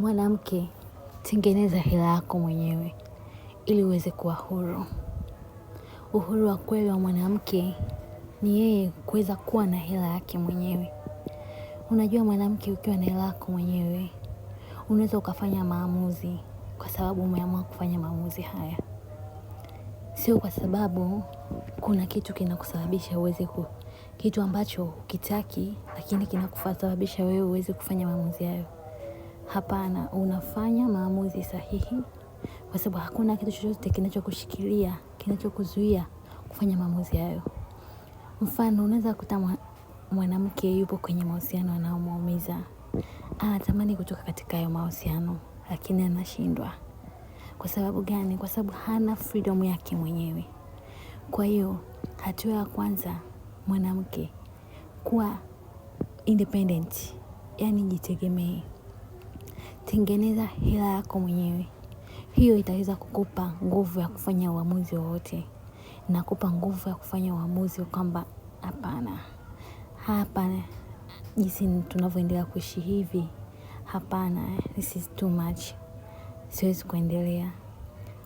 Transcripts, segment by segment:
Mwanamke, tengeneza hela yako mwenyewe ili uweze kuwa huru. Uhuru wa kweli wa mwanamke ni yeye kuweza kuwa na hela yake mwenyewe. Unajua mwanamke, ukiwa na hela yako mwenyewe unaweza ukafanya maamuzi kwa sababu umeamua kufanya maamuzi haya. Sio kwa sababu kuna kitu kinakusababisha kitu ambacho hukitaki, lakini kinakusababisha wewe uweze kufanya maamuzi hayo. Hapana, unafanya maamuzi sahihi kwa sababu hakuna kitu chochote kinachokushikilia, kinachokuzuia kufanya maamuzi hayo. Mfano, unaweza kukuta mwanamke yupo kwenye mahusiano yanayomuumiza. Anatamani kutoka katika hayo mahusiano, lakini anashindwa. Kwa sababu gani? Kwa sababu hana freedom yake mwenyewe. Kwa hiyo, hatua ya kwanza mwanamke kuwa independent, yani jitegemee. Tengeneza hela yako mwenyewe. Hiyo itaweza kukupa nguvu ya kufanya uamuzi wowote. Na kukupa nguvu ya kufanya uamuzi kwamba hapana, jinsi tunavyoendelea kuishi hivi, hapana, this is too much. Siwezi kuendelea.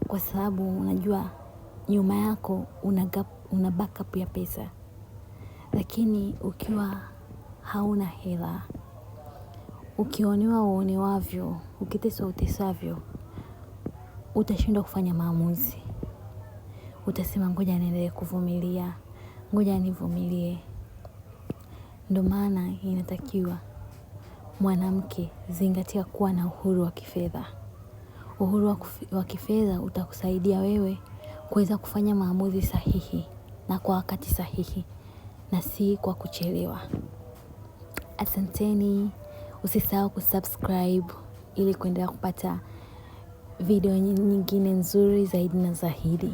Kwa sababu unajua nyuma yako una backup ya pesa. Lakini ukiwa hauna hela, ukionewa uonewavyo, ukiteswa utesavyo, utashindwa kufanya maamuzi. Utasema ngoja niendelee kuvumilia, ngoja nivumilie. Ndio maana inatakiwa mwanamke, zingatia kuwa na uhuru wa kifedha. Uhuru wa kifedha utakusaidia wewe kuweza kufanya maamuzi sahihi na kwa wakati sahihi na si kwa kuchelewa. Asanteni, usisahau kusubscribe ili kuendelea kupata video nyingine nzuri zaidi na zaidi.